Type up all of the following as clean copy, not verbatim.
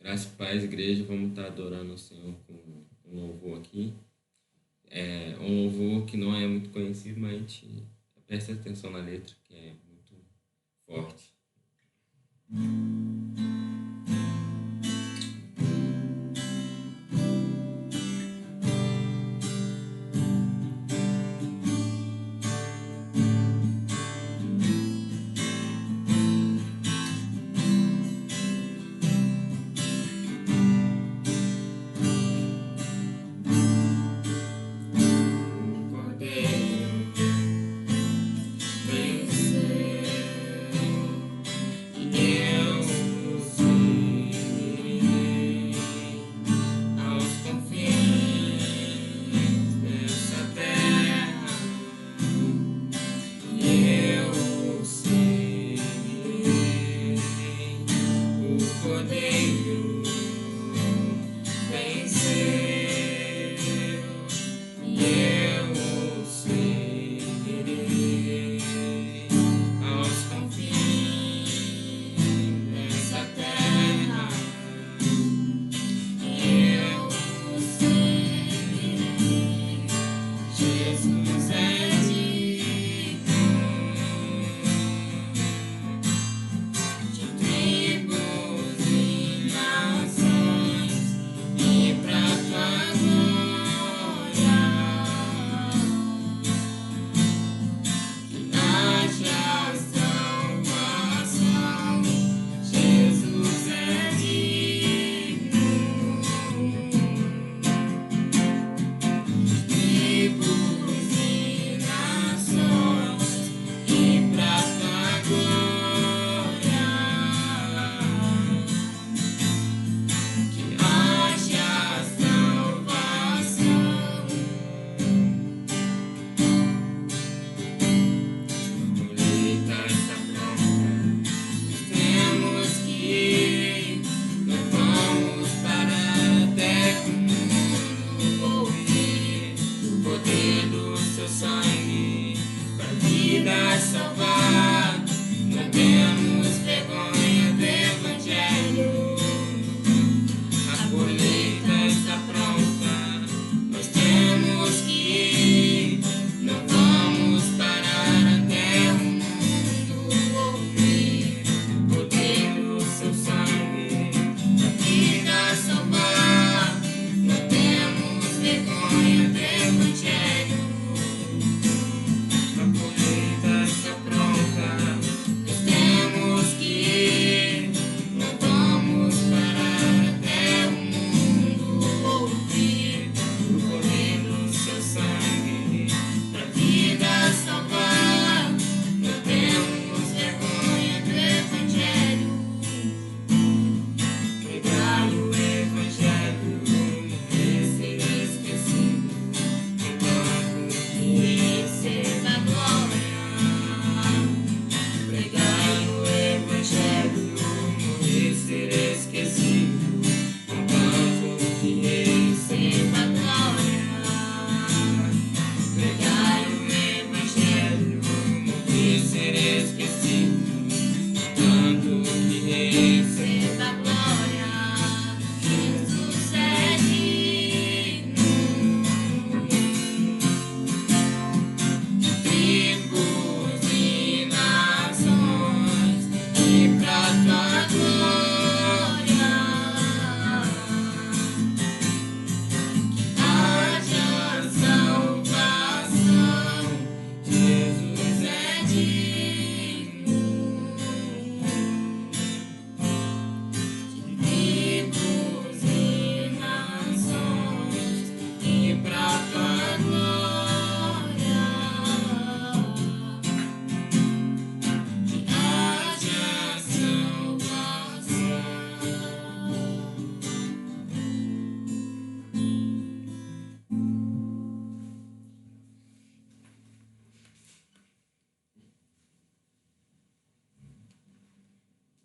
Graça e paz, igreja. Vamos estar adorando o Senhor com um louvor aqui. É um louvor que não é muito conhecido, mas a gente presta atenção na letra, que é muito forte.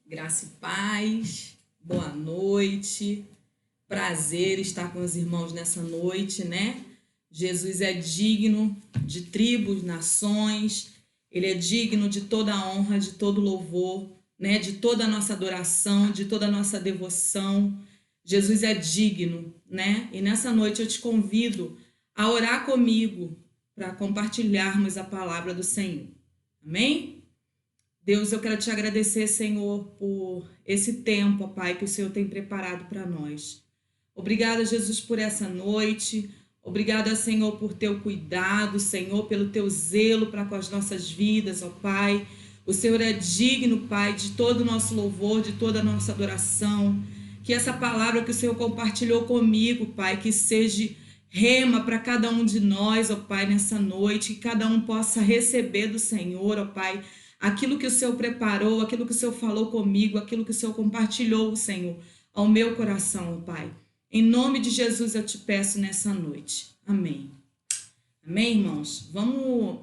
Graça e paz, boa noite, prazer estar com os irmãos nessa noite, né? Jesus é digno de tribos, nações, ele é digno de toda a honra, de todo louvor, né, de toda a nossa adoração, de toda a nossa devoção. Jesus é digno, né? E nessa noite eu te convido a orar comigo para compartilharmos a palavra do Senhor. Amém? Deus, eu quero te agradecer, Senhor, por esse tempo, ó Pai, que o Senhor tem preparado para nós. Obrigada, Jesus, por essa noite. Obrigada, Senhor, por teu cuidado, Senhor, pelo teu zelo para com as nossas vidas, ó Pai. O Senhor é digno, Pai, de todo o nosso louvor, de toda a nossa adoração. Que essa palavra que o Senhor compartilhou comigo, Pai, que seja rema para cada um de nós, ó Pai, nessa noite. Que cada um possa receber do Senhor, ó Pai, aquilo que o Senhor preparou, aquilo que o Senhor falou comigo, aquilo que o Senhor compartilhou, Senhor, ao meu coração, ó Pai. Em nome de Jesus eu te peço nessa noite. Amém. Amém, irmãos? Vamos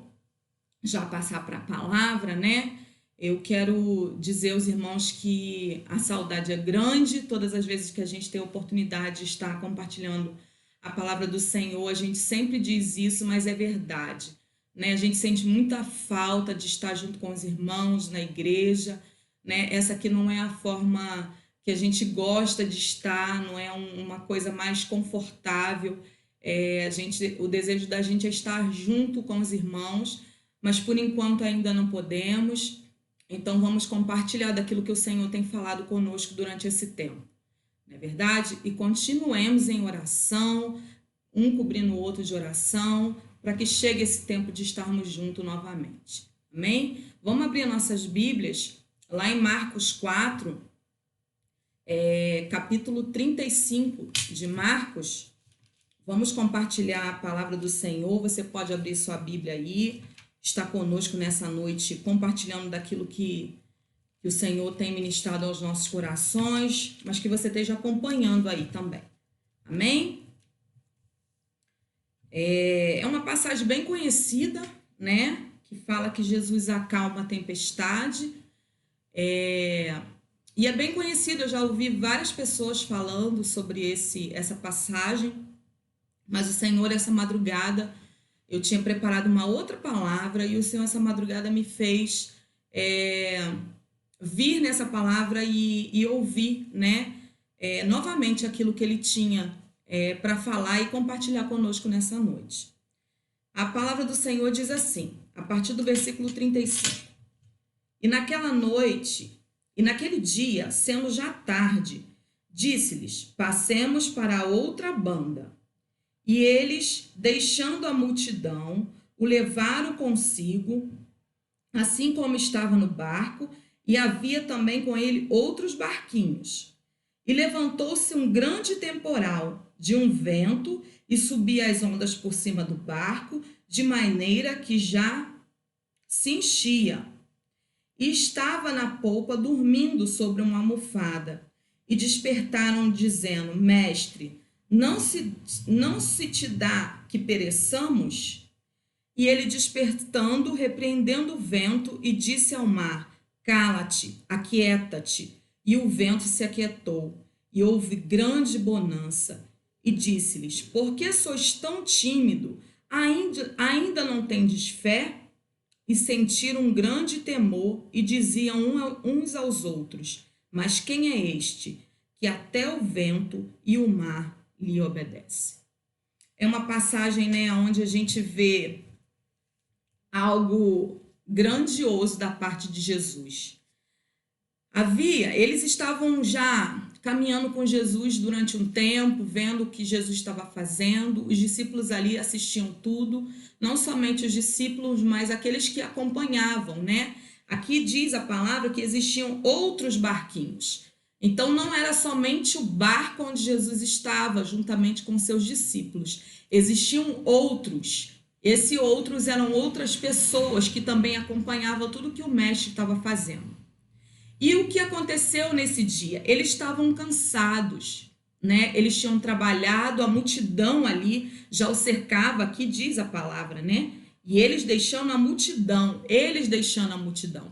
já passar para a palavra, né? Eu quero dizer aos irmãos que a saudade é grande. Todas as vezes que a gente tem a oportunidade de estar compartilhando a palavra do Senhor, a gente sempre diz isso, mas é verdade, né? A gente sente muita falta de estar junto com os irmãos na igreja, né? Essa aqui não é a forma que a gente gosta de estar, não é uma coisa mais confortável. O desejo da gente é estar junto com os irmãos, mas por enquanto ainda não podemos. Então vamos compartilhar daquilo que o Senhor tem falado conosco durante esse tempo, não é verdade? E continuemos em oração, um cobrindo o outro de oração, para que chegue esse tempo de estarmos juntos novamente. Amém? Vamos abrir nossas Bíblias lá em Marcos 4, capítulo 35 de Marcos. Vamos compartilhar a palavra do Senhor. Você pode abrir sua Bíblia aí, está conosco nessa noite, compartilhando daquilo que o Senhor tem ministrado aos nossos corações, mas que você esteja acompanhando aí também. Amém? É uma passagem bem conhecida, né? Que fala que Jesus acalma a tempestade. E é bem conhecido, eu já ouvi várias pessoas falando sobre essa passagem, mas o Senhor, essa madrugada, eu tinha preparado uma outra palavra e o Senhor, essa madrugada, me fez vir nessa palavra e ouvir, né, novamente aquilo que Ele tinha para falar e compartilhar conosco nessa noite. A palavra do Senhor diz assim, a partir do versículo 35. E naquele dia, sendo já tarde, disse-lhes, passemos para a outra banda. E eles, deixando a multidão, o levaram consigo, assim como estava no barco, e havia também com ele outros barquinhos. E levantou-se um grande temporal de um vento, e subia as ondas por cima do barco, de maneira que já se enchia. E estava na polpa dormindo sobre uma almofada. E despertaram, dizendo, Mestre, não se te dá que pereçamos? E ele despertando, repreendendo o vento, e disse ao mar, cala-te, aquieta-te. E o vento se aquietou, e houve grande bonança. E disse-lhes, por que sois tão tímido? Ainda não tendes fé? E sentiram um grande temor, e diziam uns aos outros, mas quem é este, que até o vento e o mar lhe obedece? É uma passagem, né, onde a gente vê algo grandioso da parte de Jesus. Eles estavam já caminhando com Jesus durante um tempo, vendo o que Jesus estava fazendo. Os discípulos ali assistiam tudo, não somente os discípulos, mas aqueles que acompanhavam, né? Aqui diz a palavra que existiam outros barquinhos. Então não era somente o barco onde Jesus estava, juntamente com seus discípulos. Existiam outros. Esses outros eram outras pessoas que também acompanhavam tudo que o mestre estava fazendo. E o que aconteceu nesse dia? Eles estavam cansados, né? Eles tinham trabalhado, a multidão ali já o cercava, aqui diz a palavra, né? E eles deixando a multidão,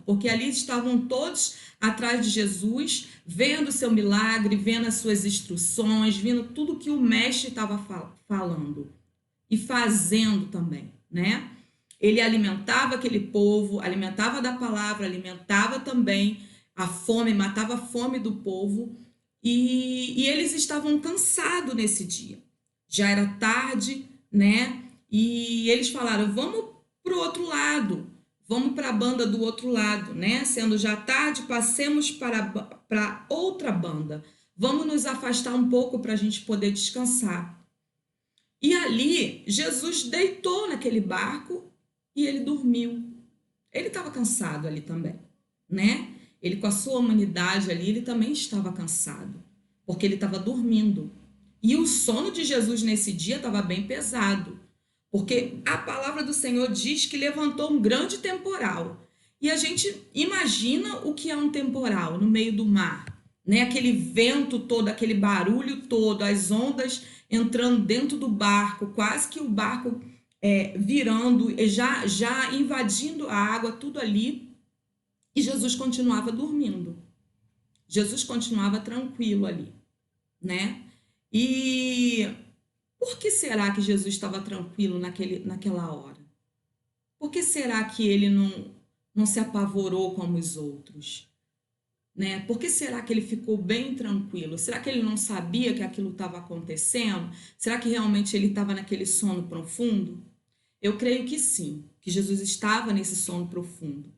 porque ali estavam todos atrás de Jesus, vendo o seu milagre, vendo as suas instruções, vendo tudo que o mestre estava falando e fazendo também, né? Ele alimentava aquele povo, alimentava da palavra, alimentava também a fome, matava a fome do povo, e eles estavam cansados nesse dia. Já era tarde, né? E eles falaram, vamos para o outro lado, vamos para a banda do outro lado, né? Sendo já tarde, passemos para outra banda. Vamos nos afastar um pouco para a gente poder descansar. E ali, Jesus deitou naquele barco e ele dormiu. Ele estava cansado ali também, né? Ele, com a sua humanidade ali, ele também estava cansado, porque ele estava dormindo. E o sono de Jesus nesse dia estava bem pesado, porque a palavra do Senhor diz que levantou um grande temporal. E a gente imagina o que é um temporal no meio do mar, né? Aquele vento todo, aquele barulho todo, as ondas entrando dentro do barco, quase que o barco virando, já invadindo a água, tudo ali. E Jesus continuava dormindo. Jesus continuava tranquilo ali, né? E por que será que Jesus estava tranquilo naquela hora? Por que será que ele não se apavorou como os outros? Né? Por que será que ele ficou bem tranquilo? Será que ele não sabia que aquilo estava acontecendo? Será que realmente ele estava naquele sono profundo? Eu creio que sim, que Jesus estava nesse sono profundo.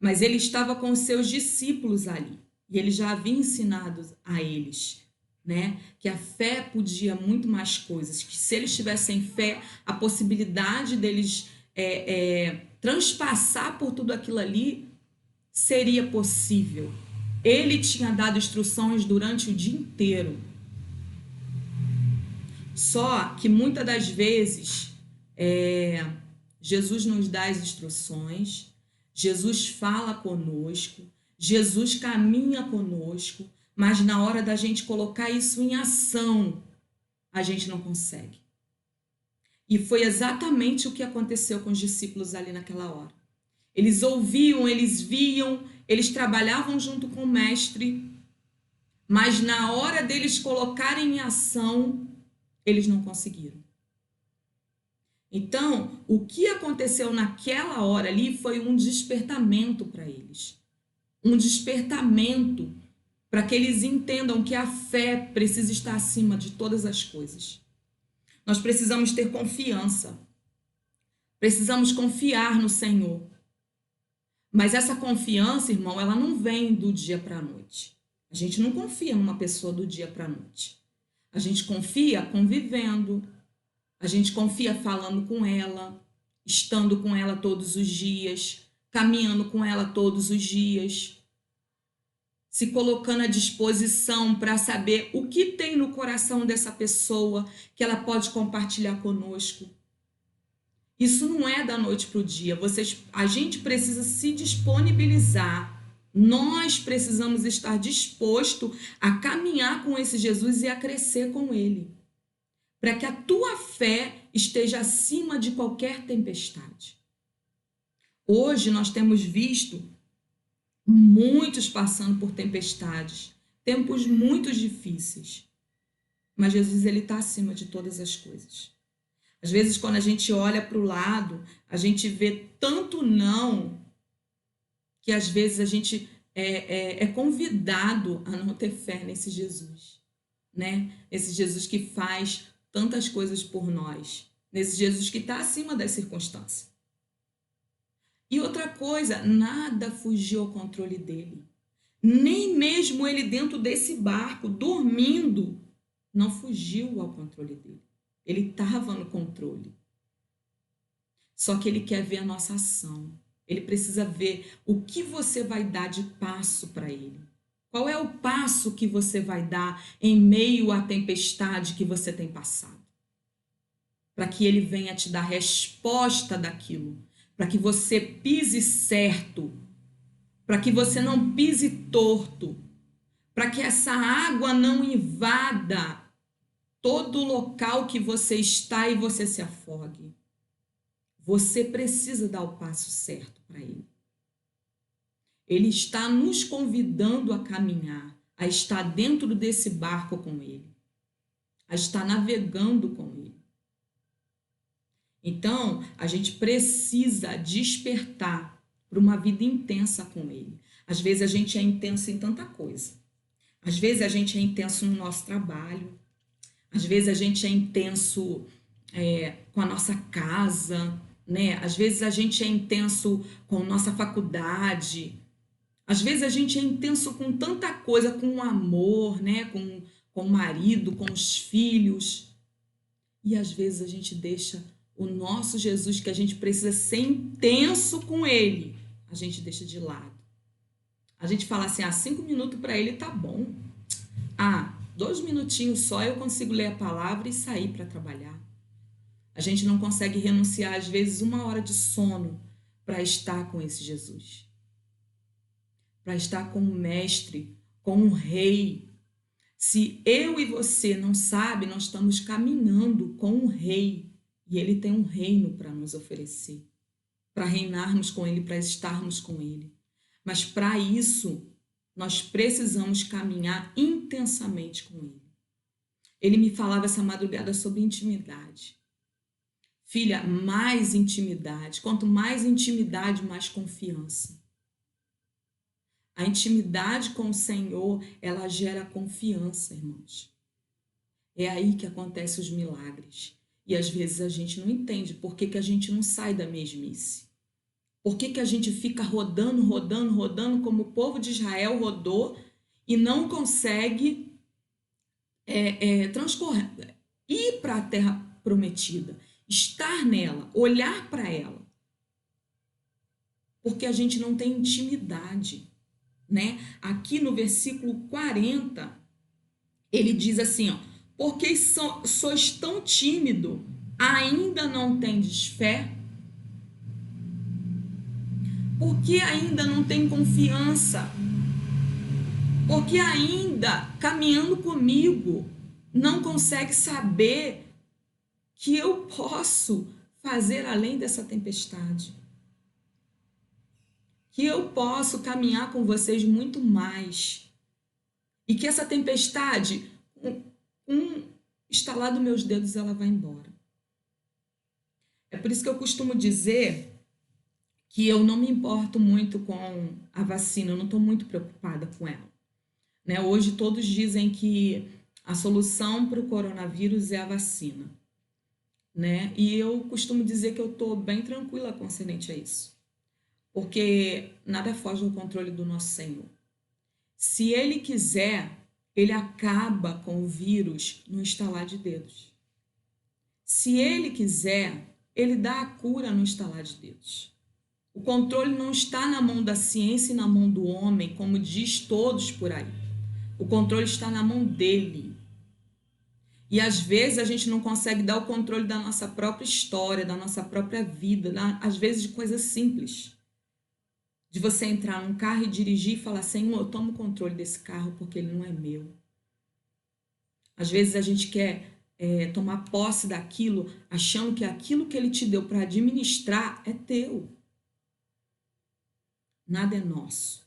Mas ele estava com os seus discípulos ali. E ele já havia ensinado a eles, né, que a fé podia muito mais coisas. Que se eles tivessem fé, a possibilidade deles transpassar por tudo aquilo ali seria possível. Ele tinha dado instruções durante o dia inteiro. Só que muitas das vezes Jesus nos dá as instruções, Jesus fala conosco, Jesus caminha conosco, mas na hora da gente colocar isso em ação, a gente não consegue. E foi exatamente o que aconteceu com os discípulos ali naquela hora. Eles ouviam, eles viam, eles trabalhavam junto com o mestre, mas na hora deles colocarem em ação, eles não conseguiram. Então, o que aconteceu naquela hora ali foi um despertamento para eles. Um despertamento para que eles entendam que a fé precisa estar acima de todas as coisas. Nós precisamos ter confiança. Precisamos confiar no Senhor. Mas essa confiança, irmão, ela não vem do dia para a noite. A gente não confia numa pessoa do dia para a noite. A gente confia convivendo. A gente confia falando com ela, estando com ela todos os dias, caminhando com ela todos os dias, se colocando à disposição para saber o que tem no coração dessa pessoa que ela pode compartilhar conosco. Isso não é da noite para o dia. A gente precisa se disponibilizar. Nós precisamos estar disposto a caminhar com esse Jesus e a crescer com ele, para que a tua fé esteja acima de qualquer tempestade. Hoje nós temos visto muitos passando por tempestades, tempos muito difíceis, mas Jesus ele está acima de todas as coisas. Às vezes, quando a gente olha para o lado, a gente vê tanto não, que às vezes a gente é convidado a não ter fé nesse Jesus, né? Esse Jesus que faz tantas coisas por nós, nesse Jesus que está acima das circunstâncias. E outra coisa, nada fugiu ao controle dele. Nem mesmo ele dentro desse barco, dormindo, não fugiu ao controle dele. Ele estava no controle. Só que ele quer ver a nossa ação. Ele precisa ver o que você vai dar de passo para ele. Qual é o passo que você vai dar em meio à tempestade que você tem passado? Para que ele venha te dar resposta daquilo. Para que você pise certo. Para que você não pise torto. Para que essa água não invada todo o local que você está e você se afogue. Você precisa dar o passo certo para ele. Ele está nos convidando a caminhar, a estar dentro desse barco com ele, a estar navegando com ele. Então, a gente precisa despertar para uma vida intensa com ele. Às vezes a gente é intenso em tanta coisa. Às vezes a gente é intenso no nosso trabalho. Às vezes a gente é intenso com a nossa casa, né? Às vezes a gente é intenso com nossa faculdade. Às vezes a gente é intenso com tanta coisa, com o amor, né? Com o marido, com os filhos. E às vezes a gente deixa o nosso Jesus, que a gente precisa ser intenso com ele, a gente deixa de lado. A gente fala assim, 5 minutos para ele tá bom. 2 minutinhos só eu consigo ler a palavra e sair para trabalhar. A gente não consegue renunciar, às vezes, 1 hora de sono para estar com esse Jesus. Para estar com o mestre, com o rei. Se eu e você não sabe, nós estamos caminhando com o rei. E ele tem um reino para nos oferecer. Para reinarmos com ele, para estarmos com ele. Mas para isso, nós precisamos caminhar intensamente com ele. Ele me falava essa madrugada sobre intimidade. Filha, mais intimidade. Quanto mais intimidade, mais confiança. A intimidade com o Senhor, ela gera confiança, irmãos. É aí que acontecem os milagres. E às vezes a gente não entende por que a gente não sai da mesmice. Por que a gente fica rodando, como o povo de Israel rodou e não consegue transcorrer, ir para a terra prometida, estar nela, olhar para ela. Porque a gente não tem intimidade, né? Aqui no versículo 40, ele diz assim, porque sois tão tímido, ainda não tendes fé? Porque ainda não tem confiança? Porque ainda, caminhando comigo, não consegue saber que eu posso fazer além dessa tempestade? Que eu posso caminhar com vocês muito mais? E que essa tempestade, estalar dos meus dedos, ela vai embora. É por isso que eu costumo dizer que eu não me importo muito com a vacina, eu não estou muito preocupada com ela. Né? Hoje todos dizem que a solução para o coronavírus é a vacina. Né? E eu costumo dizer que eu estou bem tranquila concernente a isso. Porque nada foge ao controle do nosso Senhor. Se Ele quiser, Ele acaba com o vírus no estalar de dedos. Se Ele quiser, Ele dá a cura no estalar de dedos. O controle não está na mão da ciência e na mão do homem, como diz todos por aí. O controle está na mão dele. E às vezes a gente não consegue dar o controle da nossa própria história, da nossa própria vida, às vezes de coisas simples. De você entrar num carro e dirigir e falar, Senhor, eu tomo o controle desse carro porque ele não é meu. Às vezes a gente quer tomar posse daquilo, achando que aquilo que ele te deu para administrar é teu. Nada é nosso,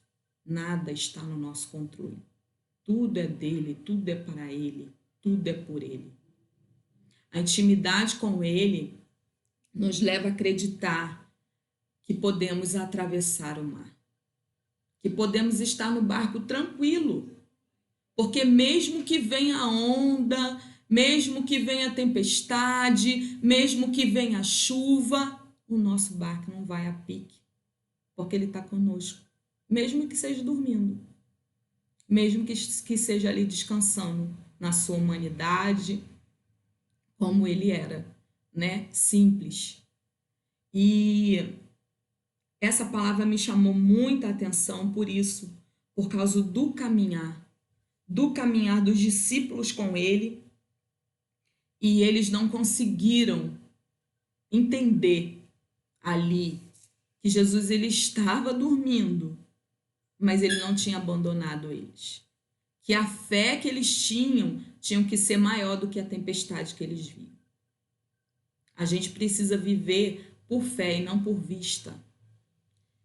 nada está no nosso controle. Tudo é dele, tudo é para ele, tudo é por ele. A intimidade com ele nos leva a acreditar que podemos atravessar o mar, que podemos estar no barco tranquilo, porque mesmo que venha a onda, mesmo que venha a tempestade, mesmo que venha a chuva, o nosso barco não vai a pique, porque ele está conosco, mesmo que seja dormindo, mesmo que seja ali descansando na sua humanidade, como ele era, né? Simples. E essa palavra me chamou muita atenção por isso, por causa do caminhar dos discípulos com ele, e eles não conseguiram entender ali que Jesus ele estava dormindo, mas ele não tinha abandonado eles. Que a fé que eles tinham que ser maior do que a tempestade que eles viam. A gente precisa viver por fé e não por vista.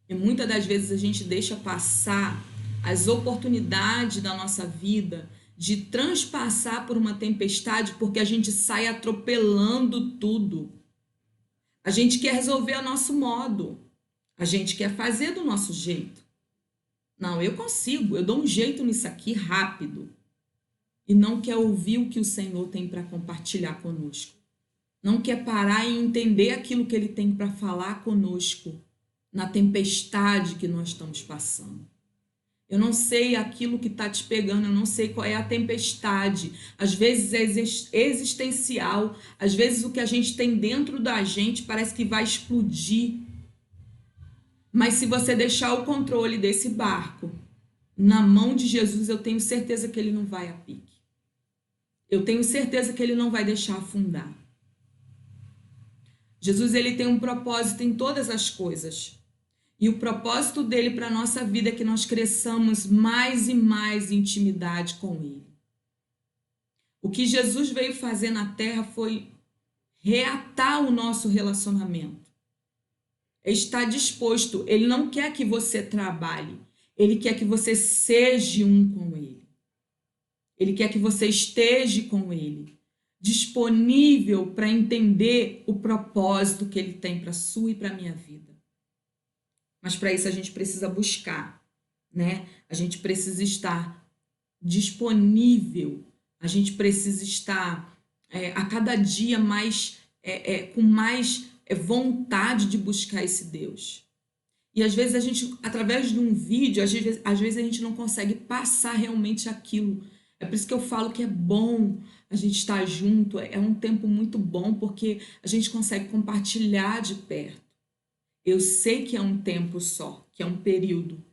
E muitas das vezes a gente deixa passar as oportunidades da nossa vida de transpassar por uma tempestade porque a gente sai atropelando tudo. A gente quer resolver a nosso modo. A gente quer fazer do nosso jeito. Não, eu consigo, eu dou um jeito nisso aqui rápido. E não quer ouvir o que o Senhor tem para compartilhar conosco. Não quer parar e entender aquilo que ele tem para falar conosco na tempestade que nós estamos passando. Eu não sei aquilo que está te pegando, eu não sei qual é a tempestade. Às vezes é existencial, às vezes o que a gente tem dentro da gente parece que vai explodir. Mas se você deixar o controle desse barco na mão de Jesus, eu tenho certeza que ele não vai a pique. Eu tenho certeza que ele não vai deixar afundar. Jesus, ele tem um propósito em todas as coisas. E o propósito dele para a nossa vida é que nós cresçamos mais e mais em intimidade com ele. O que Jesus veio fazer na terra foi reatar o nosso relacionamento. Está disposto. Ele não quer que você trabalhe. Ele quer que você seja um com ele. Ele quer que você esteja com ele, disponível para entender o propósito que ele tem para a sua e para a minha vida. Mas para isso a gente precisa buscar, né? A gente precisa estar disponível, a gente precisa estar a cada dia mais com mais vontade de buscar esse Deus. E às vezes a gente, através de um vídeo, às vezes a gente não consegue passar realmente aquilo. É por isso que eu falo que é bom a gente estar junto, é um tempo muito bom, porque a gente consegue compartilhar de perto. Eu sei que é um tempo só, que é um período.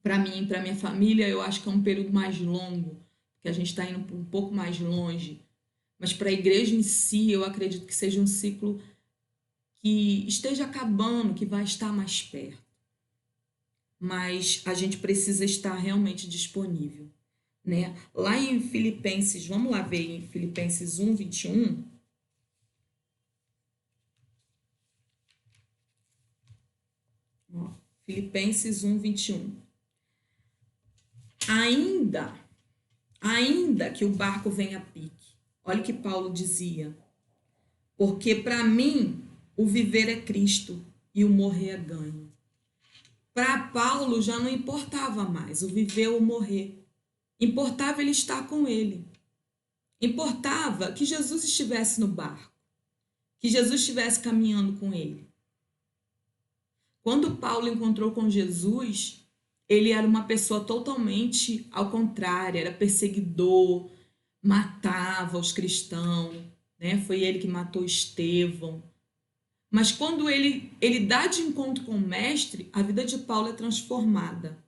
Para mim, para minha família, eu acho que é um período mais longo, que a gente está indo um pouco mais longe. Mas para a igreja em si, eu acredito que seja um ciclo que esteja acabando, que vai estar mais perto. Mas a gente precisa estar realmente disponível, né? Lá em Filipenses, vamos lá ver em Filipenses 1, 21. Ó, Filipenses 1, 21. Ainda que o barco venha a pique. Olha o que Paulo dizia. Porque para mim, o viver é Cristo e o morrer é ganho. Para Paulo já não importava mais o viver ou morrer. Importava ele estar com ele. Importava que Jesus estivesse no barco, que Jesus estivesse caminhando com ele. Quando Paulo encontrou com Jesus, ele era uma pessoa totalmente ao contrário, era perseguidor, matava os cristãos, né? Foi ele que matou Estevão. Mas quando ele dá de encontro com o mestre, a vida de Paulo é transformada.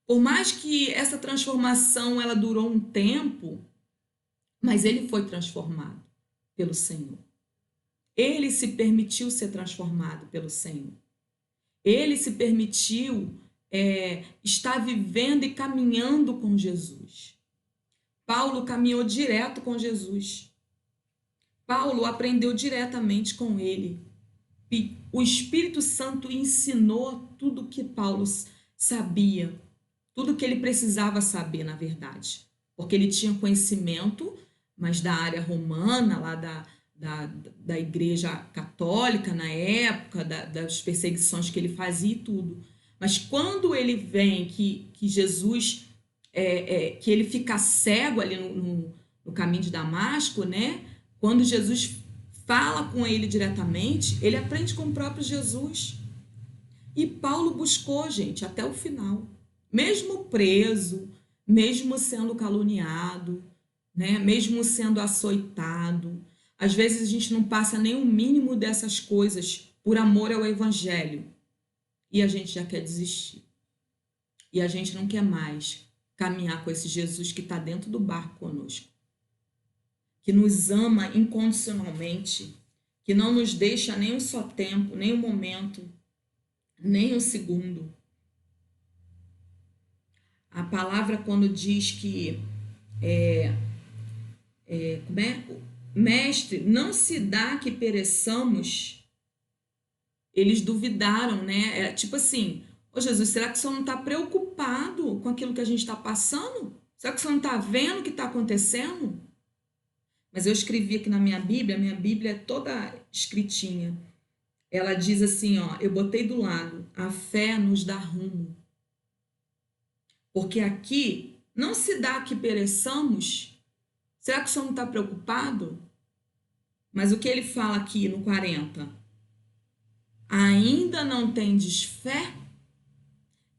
Por mais que essa transformação ela durou um tempo, mas ele foi transformado pelo Senhor. Ele se permitiu ser transformado pelo Senhor. Ele se permitiu estar vivendo e caminhando com Jesus. Paulo caminhou direto com Jesus. Paulo aprendeu diretamente com ele. E o Espírito Santo ensinou tudo que Paulo sabia, tudo que ele precisava saber, na verdade. Porque ele tinha conhecimento, mas da área romana, lá da igreja católica na época, das perseguições que ele fazia e tudo. Mas quando ele vem, que Jesus, que ele fica cego ali no caminho de Damasco, né? Quando Jesus fala com ele diretamente, ele aprende com o próprio Jesus. E Paulo buscou, gente, até o final. Mesmo preso, mesmo sendo caluniado, né? Mesmo sendo açoitado. Às vezes a gente não passa nem o mínimo dessas coisas por amor ao evangelho. E a gente já quer desistir. E a gente não quer mais caminhar com esse Jesus que está dentro do barco conosco. Que nos ama incondicionalmente, que não nos deixa nem um só tempo, nem um momento, nem um segundo. A palavra quando diz que mestre, não se dá que pereçamos, eles duvidaram, né? Tipo assim, ô Jesus, será que o senhor não está preocupado com aquilo que a gente está passando? Será que o senhor não está vendo o que está acontecendo? Mas eu escrevi aqui na minha Bíblia é toda escritinha. Ela diz assim, ó, eu botei do lado, a fé nos dá rumo. Porque aqui não se dá que pereçamos. Será que o Senhor não está preocupado? Mas o que ele fala aqui no 40? Ainda não tendes fé?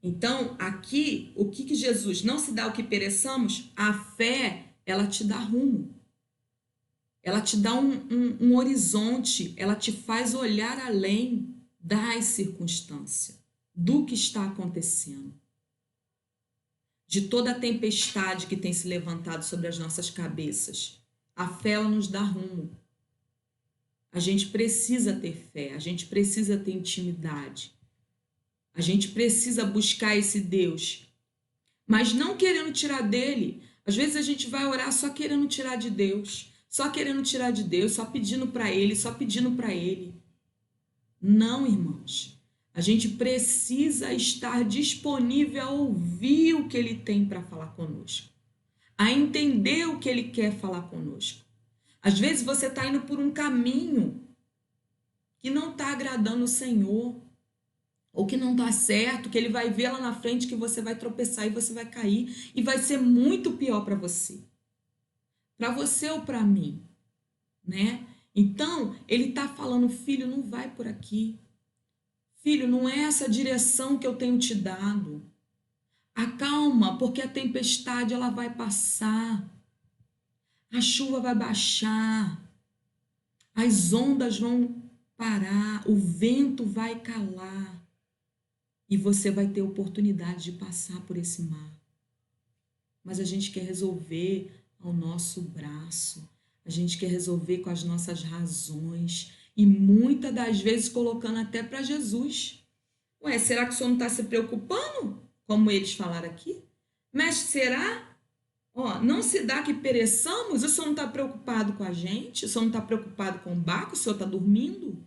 Então, aqui, o que Jesus não se dá o que pereçamos? A fé, ela te dá rumo. Ela te dá um horizonte, ela te faz olhar além das circunstâncias, do que está acontecendo, de toda a tempestade que tem se levantado sobre as nossas cabeças. A fé, ela nos dá rumo. A gente precisa ter fé, a gente precisa ter intimidade, a gente precisa buscar esse Deus, mas não querendo tirar dele. Às vezes a gente vai orar só querendo tirar de Deus, só querendo tirar de Deus, só pedindo para ele, só pedindo para ele. Não, irmãos. A gente precisa estar disponível a ouvir o que ele tem para falar conosco, a entender o que ele quer falar conosco. Às vezes você está indo por um caminho que não está agradando o Senhor, ou que não está certo, que ele vai ver lá na frente que você vai tropeçar e você vai cair, e vai ser muito pior para você ou para mim, né? Então, ele está falando, filho, não vai por aqui. Filho, não é essa direção que eu tenho te dado. Acalma, porque a tempestade ela vai passar. A chuva vai baixar. As ondas vão parar, o vento vai calar. E você vai ter oportunidade de passar por esse mar. Mas a gente quer resolver ao nosso braço. A gente quer resolver com as nossas razões. E muitas das vezes colocando até para Jesus. Ué, será que o senhor não está se preocupando? Como eles falaram aqui? Mestre, será? Ó, não se dá que pereçamos? O senhor não está preocupado com a gente? O senhor não está preocupado com o barco? O senhor está dormindo?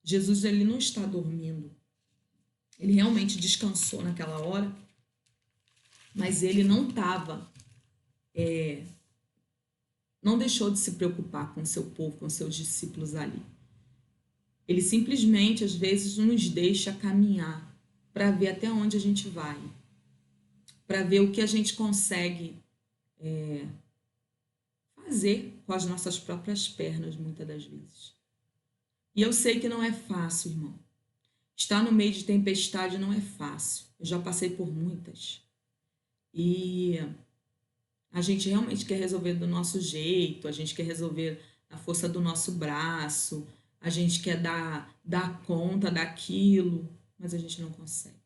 Jesus, ele não está dormindo. Ele realmente descansou naquela hora, mas ele não estava, não deixou de se preocupar com o seu povo, com seus discípulos ali. Ele simplesmente, às vezes, nos deixa caminhar para ver até onde a gente vai, para ver o que a gente consegue fazer com as nossas próprias pernas, muitas das vezes. E eu sei que não é fácil, irmão. Estar no meio de tempestade não é fácil. Eu já passei por muitas. E a gente realmente quer resolver do nosso jeito, a gente quer resolver na força do nosso braço, a gente quer dar conta daquilo, mas a gente não consegue.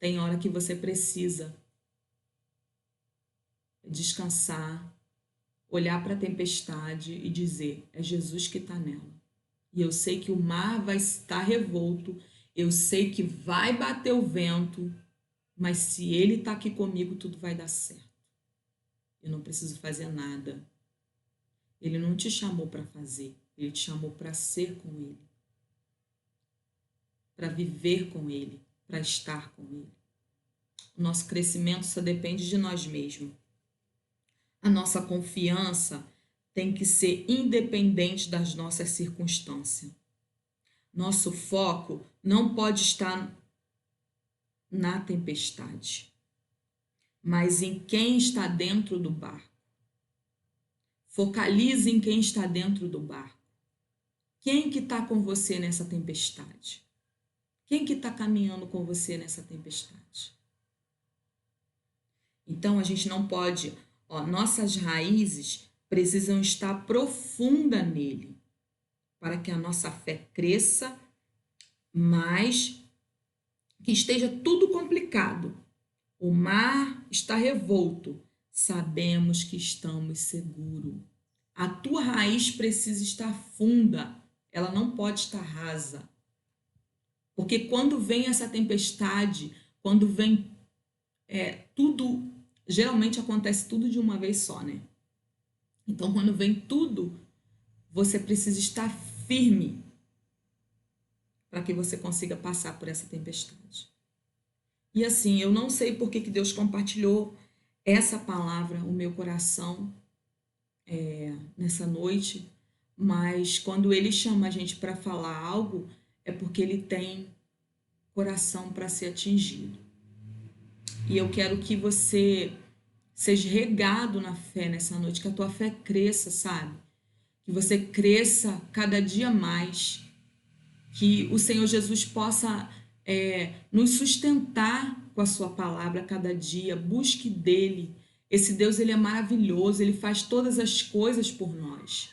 Tem hora que você precisa descansar, olhar para a tempestade e dizer, é Jesus que está nela. E eu sei que o mar vai estar revolto, eu sei que vai bater o vento, mas se ele está aqui comigo, tudo vai dar certo. Eu não preciso fazer nada. Ele não te chamou para fazer, ele te chamou para ser com ele, para viver com ele, para estar com ele. O nosso crescimento só depende de nós mesmos. A nossa confiança tem que ser independente das nossas circunstâncias. Nosso foco não pode estar na tempestade, mas em quem está dentro do barco. Focalize em quem está dentro do barco. Quem que está com você nessa tempestade? Quem que está caminhando com você nessa tempestade? Então, a gente não pode... nossas raízes precisam estar profunda nele, para que a nossa fé cresça, mas que esteja tudo complicado. O mar está revolto, sabemos que estamos seguros. A tua raiz precisa estar funda, ela não pode estar rasa. Porque quando vem essa tempestade, quando vem tudo, geralmente acontece tudo de uma vez só, né? Então, quando vem tudo, você precisa estar firme para que você consiga passar por essa tempestade. E assim, eu não sei por que Deus compartilhou essa palavra no meu coração nessa noite, mas quando Ele chama a gente para falar algo, é porque Ele tem coração para ser atingido. E eu quero que você seja regado na fé nessa noite, que a tua fé cresça, sabe? Que você cresça cada dia mais, que o Senhor Jesus possa nos sustentar com a sua palavra cada dia. Busque dele. Esse Deus, ele é maravilhoso, ele faz todas as coisas por nós.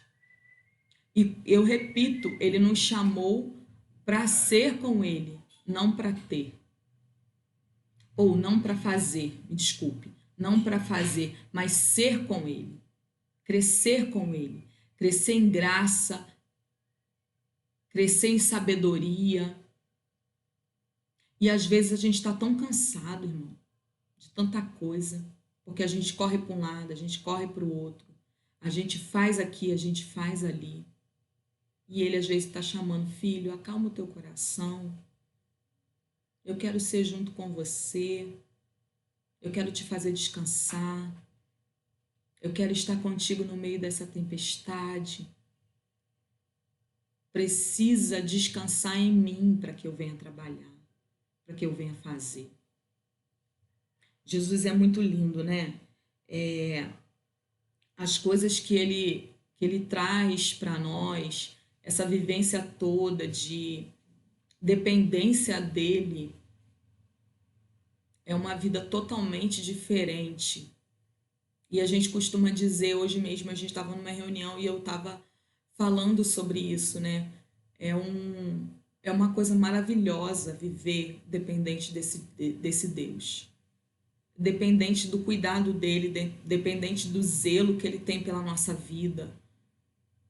E eu repito, ele nos chamou para ser com ele, não para ter. Ou não para fazer, me desculpe. Não para fazer, mas ser com ele. Crescer com ele. Crescer em graça, crescer em sabedoria. E às vezes a gente está tão cansado, irmão, de tanta coisa, porque a gente corre para um lado, a gente corre para o outro, a gente faz aqui, a gente faz ali. E ele às vezes está chamando: filho, acalma o teu coração, eu quero ser junto com você, eu quero te fazer descansar, eu quero estar contigo no meio dessa tempestade. Precisa descansar em mim para que eu venha trabalhar, para que eu venha fazer. Jesus é muito lindo, né? As coisas que ele traz para nós, essa vivência toda de dependência dele, é uma vida totalmente diferente. E a gente costuma dizer, hoje mesmo a gente estava numa reunião e eu estava falando sobre isso, né? É uma coisa maravilhosa viver dependente desse Deus. Dependente do cuidado dele, dependente do zelo que ele tem pela nossa vida.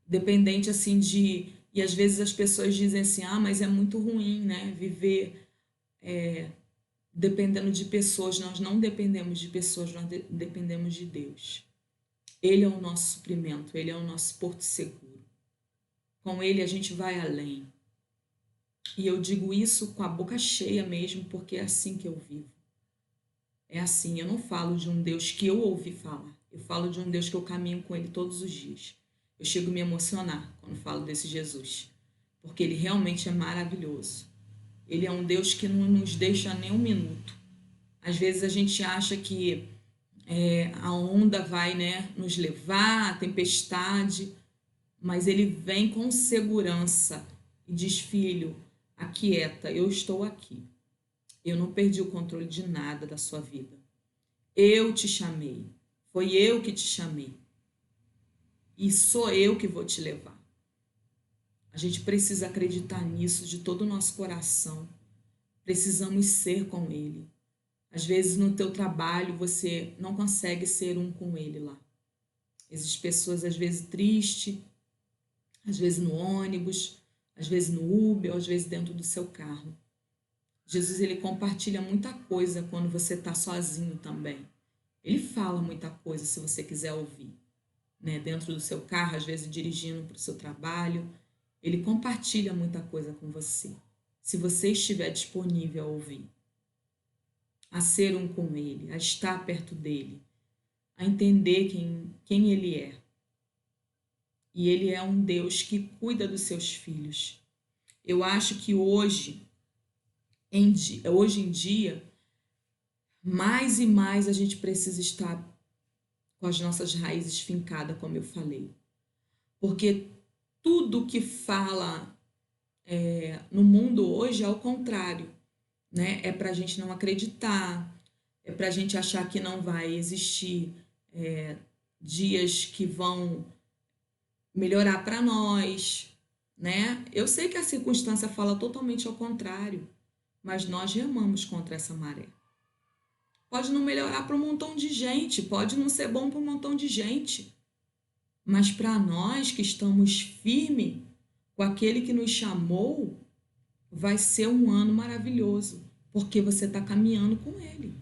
Dependente, assim, de... E às vezes as pessoas dizem assim: ah, mas é muito ruim, né? Viver dependendo de pessoas. Nós não dependemos de pessoas, nós dependemos de Deus. Ele é o nosso suprimento, ele é o nosso porto seguro. Com ele a gente vai além. E eu digo isso com a boca cheia mesmo, porque é assim que eu vivo. É assim, eu não falo de um Deus que eu ouvi falar. Eu falo de um Deus que eu caminho com ele todos os dias. Eu chego a me emocionar quando falo desse Jesus, porque ele realmente é maravilhoso. Ele é um Deus que não nos deixa nem um minuto. Às vezes a gente acha que a onda vai, né, nos levar, a tempestade, mas ele vem com segurança e diz: filho, aquieta, eu estou aqui. Eu não perdi o controle de nada da sua vida. Eu te chamei. Foi eu que te chamei. E sou eu que vou te levar. A gente precisa acreditar nisso de todo o nosso coração. Precisamos ser com ele. Às vezes no teu trabalho você não consegue ser um com ele lá. Existem pessoas às vezes tristes, às vezes no ônibus, às vezes no Uber, ou às vezes dentro do seu carro. Jesus, ele compartilha muita coisa quando você está sozinho também. Ele fala muita coisa se você quiser ouvir, né? Dentro do seu carro, às vezes dirigindo para o seu trabalho. Ele compartilha muita coisa com você, se você estiver disponível a ouvir. A ser um com ele, a estar perto dele, a entender quem ele é. E ele é um Deus que cuida dos seus filhos. Eu acho que hoje em dia, mais e mais a gente precisa estar com as nossas raízes fincadas, como eu falei. Porque tudo que fala no mundo hoje é ao contrário, né? É para a gente não acreditar, é para a gente achar que não vai existir dias que vão melhorar para nós, né? Eu sei que a circunstância fala totalmente ao contrário, mas nós remamos contra essa maré. Pode não melhorar para um montão de gente, pode não ser bom para um montão de gente, mas para nós que estamos firmes com aquele que nos chamou, vai ser um ano maravilhoso, porque você está caminhando com ele.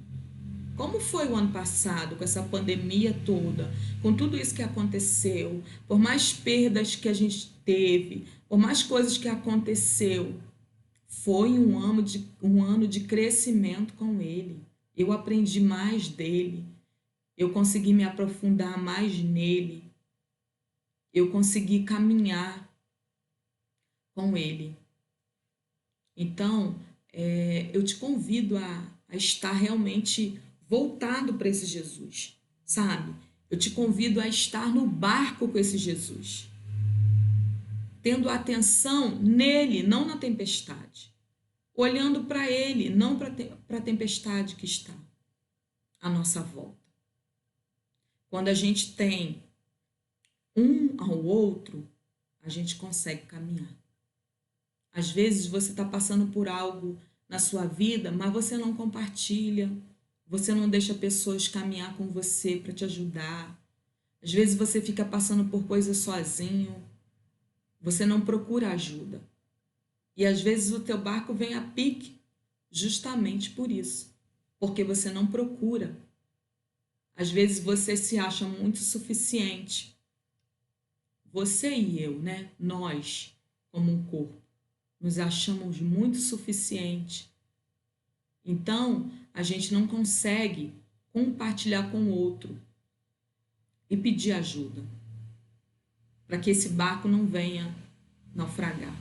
Como foi o ano passado, com essa pandemia toda, com tudo isso que aconteceu, por mais perdas que a gente teve, por mais coisas que aconteceu, foi um ano de crescimento com ele. Eu aprendi mais dele, eu consegui me aprofundar mais nele, eu consegui caminhar com ele. Então, eu te convido a estar realmente voltado para esse Jesus, sabe? Eu te convido a estar no barco com esse Jesus, tendo atenção nele, não na tempestade, olhando para ele, não para a tempestade que está à nossa volta. Quando a gente tem um ao outro, a gente consegue caminhar. Às vezes você está passando por algo na sua vida, mas você não compartilha, você não deixa pessoas caminhar com você para te ajudar. Às vezes você fica passando por coisas sozinho, você não procura ajuda. E às vezes o teu barco vem a pique justamente por isso, porque você não procura. Às vezes você se acha muito suficiente. Você e eu, né? Nós, como um corpo, nos achamos muito suficiente. Então, a gente não consegue compartilhar com o outro e pedir ajuda para que esse barco não venha naufragar.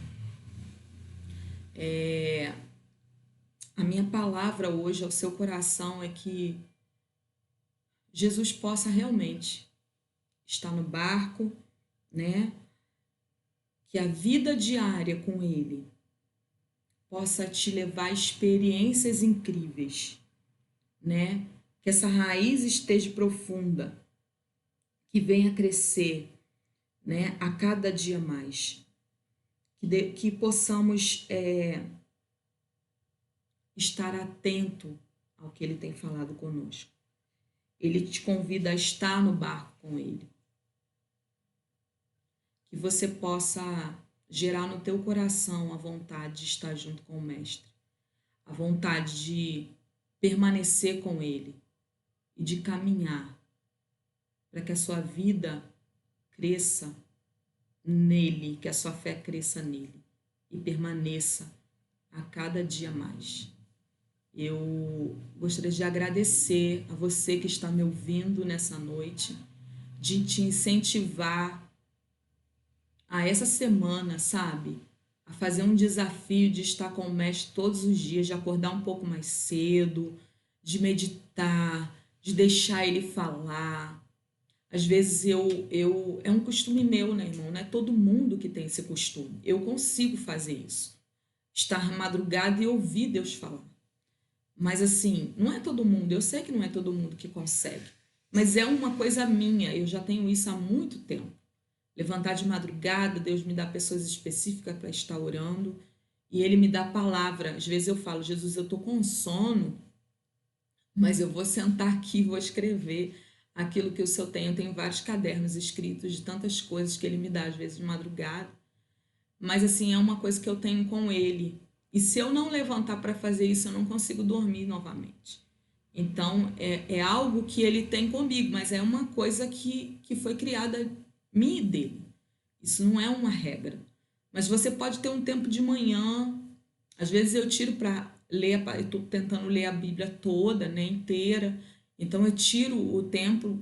A minha palavra hoje ao seu coração é que Jesus possa realmente estar no barco, né? Que a vida diária com Ele possa te levar a experiências incríveis, né? Que essa raiz esteja profunda, que venha crescer, né? A cada dia mais. Que possamos estar atento ao que Ele tem falado conosco. Ele te convida a estar no barco com Ele. Que você possa gerar no teu coração a vontade de estar junto com o Mestre, a vontade de permanecer com Ele e de caminhar para que a sua vida cresça nele, que a sua fé cresça nele e permaneça a cada dia mais. Eu gostaria de agradecer a você que está me ouvindo nessa noite, de te incentivar a essa semana, sabe? A fazer um desafio de estar com o Mestre todos os dias, de acordar um pouco mais cedo, de meditar, de deixar ele falar. Às vezes é um costume meu, né, irmão? Não é todo mundo que tem esse costume. Eu consigo fazer isso. Estar madrugada e ouvir Deus falar. Mas assim, não é todo mundo. Eu sei que não é todo mundo que consegue. Mas é uma coisa minha. Eu já tenho isso há muito tempo. Levantar de madrugada, Deus me dá pessoas específicas para estar orando. E Ele me dá palavra. Às vezes eu falo, Jesus, eu estou com sono, mas eu vou sentar aqui e vou escrever aquilo que o Senhor tem. Eu tenho vários cadernos escritos de tantas coisas que Ele me dá, às vezes de madrugada. Mas assim, é uma coisa que eu tenho com Ele. E se eu não levantar para fazer isso, eu não consigo dormir novamente. Então, é algo que Ele tem comigo, mas é uma coisa que foi criada minha e dele. Isso não é uma regra. Mas você pode ter um tempo de manhã. Às vezes eu tiro para ler, eu estou tentando ler a Bíblia toda, né, inteira. Então eu tiro o tempo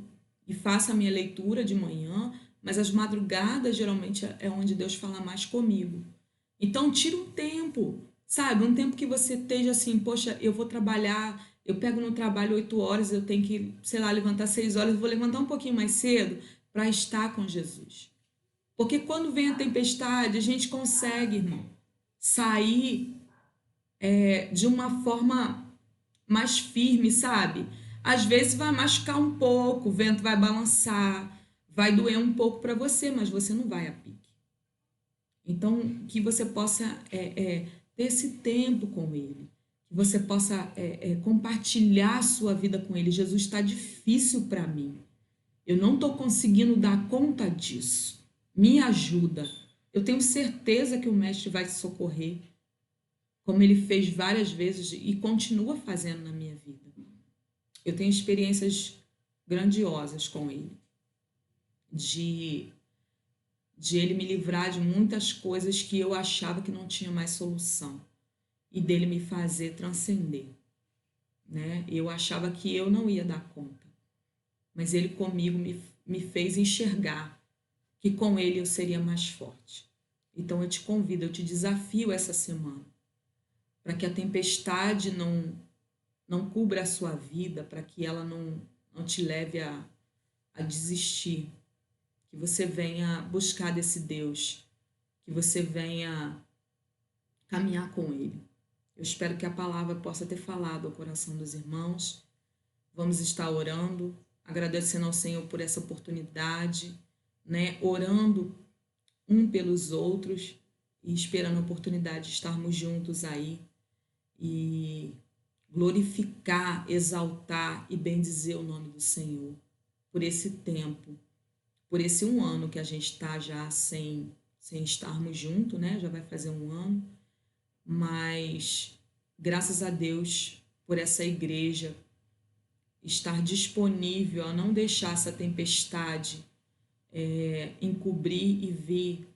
e faço a minha leitura de manhã, mas as madrugadas geralmente é onde Deus fala mais comigo. Então tira um tempo, sabe? Um tempo que você esteja assim, poxa, eu vou trabalhar, eu pego no trabalho 8 horas, eu tenho que, sei lá, levantar 6 horas, eu vou levantar um pouquinho mais cedo para estar com Jesus. Porque quando vem a tempestade, a gente consegue, irmão, sair de uma forma mais firme, sabe? Às vezes vai machucar um pouco, o vento vai balançar, vai doer um pouco para você, mas você não vai a pique. Então, que você possa ter esse tempo com Ele, que você possa compartilhar a sua vida com Ele. Jesus, está difícil para mim. Eu não estou conseguindo dar conta disso. Me ajuda. Eu tenho certeza que o Mestre vai te socorrer, como Ele fez várias vezes e continua fazendo na minha vida. Eu tenho experiências grandiosas com Ele, de Ele me livrar de muitas coisas que eu achava que não tinha mais solução e dele me fazer transcender, né? Eu achava que eu não ia dar conta, mas Ele comigo me fez enxergar que com Ele eu seria mais forte. Então eu te convido, eu te desafio essa semana, para que a tempestade não cubra a sua vida, para que ela não te leve a desistir. Que você venha buscar desse Deus, que você venha caminhar com Ele. Eu espero que a palavra possa ter falado ao coração dos irmãos. Vamos estar orando, agradecendo ao Senhor por essa oportunidade, né? Orando um pelos outros e esperando a oportunidade de estarmos juntos aí e glorificar, exaltar e bendizer o nome do Senhor por esse tempo, por esse 1 ano que a gente está já sem estarmos juntos, né? Já vai fazer 1 ano, mas graças a Deus por essa igreja estar disponível a não deixar essa tempestade encobrir e vir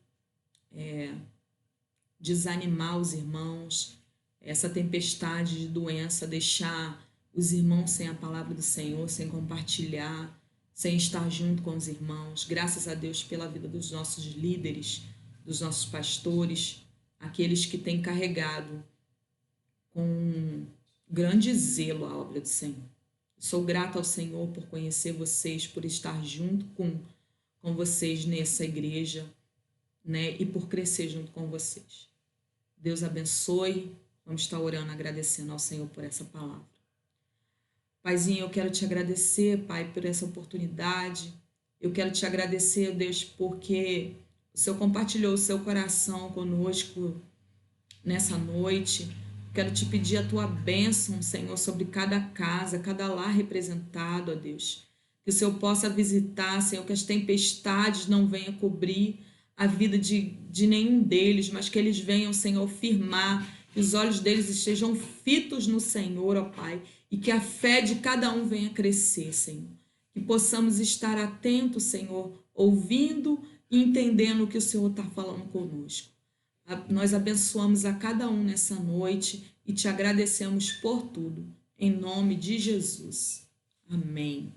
desanimar os irmãos, essa tempestade de doença deixar os irmãos sem a palavra do Senhor, sem compartilhar, sem estar junto com os irmãos. Graças a Deus pela vida dos nossos líderes, dos nossos pastores, aqueles que têm carregado com grande zelo a obra do Senhor. Sou grata ao Senhor por conhecer vocês, por estar junto com vocês nessa igreja, né? E por crescer junto com vocês. Deus abençoe. Vamos estar orando, agradecendo ao Senhor por essa palavra. Paizinho, eu quero te agradecer, Pai, por essa oportunidade. Eu quero te agradecer, Deus, porque o Senhor compartilhou o seu coração conosco nessa noite. Quero te pedir a tua bênção, Senhor, sobre cada casa, cada lar representado, ó Deus. Que o Senhor possa visitar, Senhor, que as tempestades não venham cobrir a vida de nenhum deles, mas que eles venham, Senhor, firmar, que os olhos deles estejam fitos no Senhor, ó Pai, e que a fé de cada um venha crescer, Senhor. Que possamos estar atentos, Senhor, ouvindo e entendendo o que o Senhor está falando conosco. Nós abençoamos a cada um nessa noite e te agradecemos por tudo. Em nome de Jesus. Amém.